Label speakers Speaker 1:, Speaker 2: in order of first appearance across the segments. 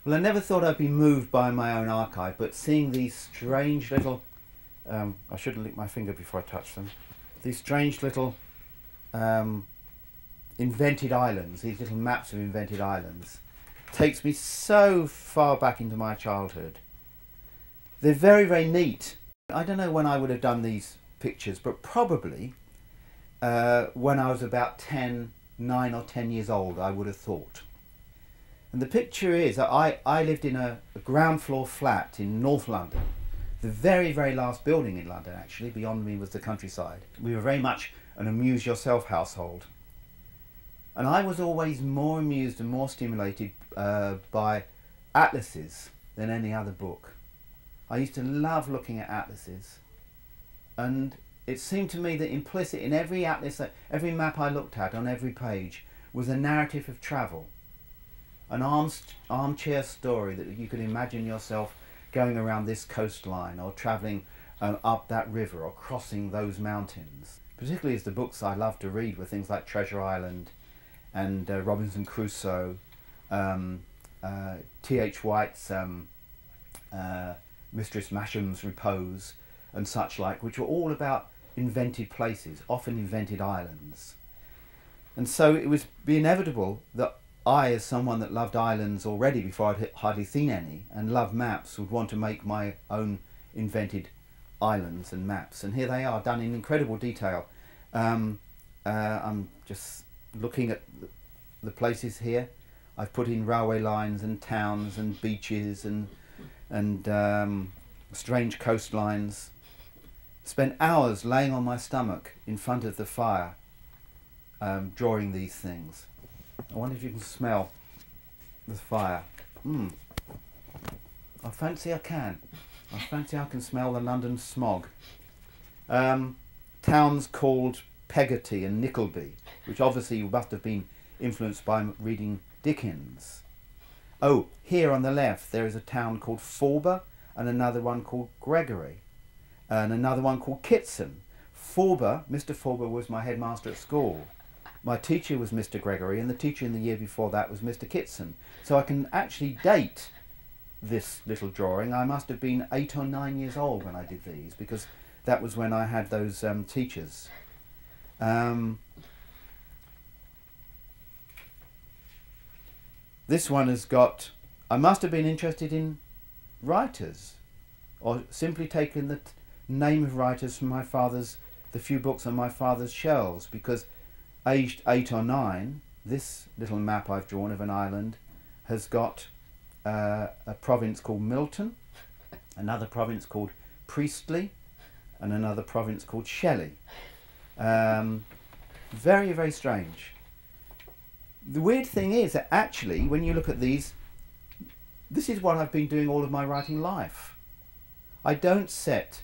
Speaker 1: Well, I never thought I'd be moved by my own archive, but seeing these strange little, I shouldn't lick my finger before I touch them, these strange little invented islands, these little maps of invented islands, takes me so far back into my childhood. They're very, very neat. I don't know when I would have done these pictures, but probably when I was about 9 or 10 years old, I would have thought. And the picture is that I lived in a ground floor flat in North London. The very, very last building in London, actually. Beyond me was the countryside. We were very much an amuse-yourself household. And I was always more amused and more stimulated by atlases than any other book. I used to love looking at atlases. And it seemed to me that implicit in every atlas, every map I looked at on every page, was a narrative of travel. An armchair story that you could imagine yourself going around this coastline or travelling up that river or crossing those mountains. Particularly as the books I loved to read were things like Treasure Island and Robinson Crusoe, T.H. White's Mistress Masham's Repose and such like, which were all about invented places, often invented islands. And so it was inevitable that I, as someone that loved islands already before I'd hardly seen any, and loved maps, would want to make my own invented islands and maps. And here they are, done in incredible detail. I'm just looking at the places here. I've put in railway lines and towns and beaches and strange coastlines. Spent hours laying on my stomach in front of the fire, drawing these things. I wonder if you can smell the fire. I fancy I can. I fancy I can smell the London smog. Towns called Peggotty and Nickleby, which obviously must have been influenced by reading Dickens. Oh, here on the left there is a town called Forber and another one called Gregory and another one called Kitson. Forber, Mr. Forber was my headmaster at school. My teacher was Mr. Gregory, and the teacher in the year before that was Mr. Kitson. So I can actually date this little drawing. I must have been 8 or 9 years old when I did these, because that was when I had those teachers. This one has got, I must have been interested in writers, or simply taken the name of writers from the few books on my father's shelves, because aged 8 or 9, this little map I've drawn of an island has got a province called Milton, another province called Priestley, and another province called Shelley. Very, very strange. The weird thing is that actually, when you look at these, this is what I've been doing all of my writing life. I don't set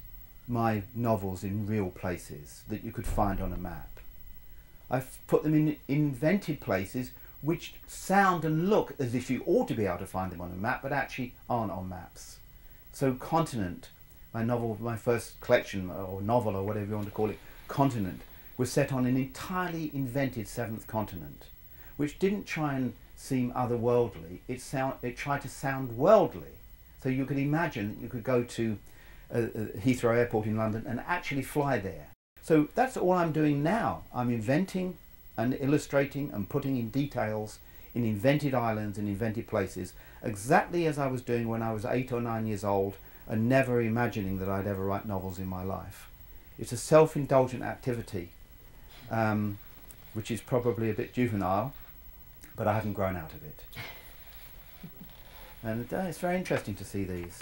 Speaker 1: my novels in real places that you could find on a map. I've put them in invented places which sound and look as if you ought to be able to find them on a map, but actually aren't on maps. So Continent, my first collection, or novel, or whatever you want to call it, Continent, was set on an entirely invented 7th continent, which didn't try and seem otherworldly, it tried to sound worldly. So you could imagine that you could go to Heathrow Airport in London and actually fly there. So that's all I'm doing now. I'm inventing and illustrating and putting in details in invented islands and invented places, exactly as I was doing when I was 8 or 9 years old and never imagining that I'd ever write novels in my life. It's a self-indulgent activity, which is probably a bit juvenile, but I haven't grown out of it. And it's very interesting to see these.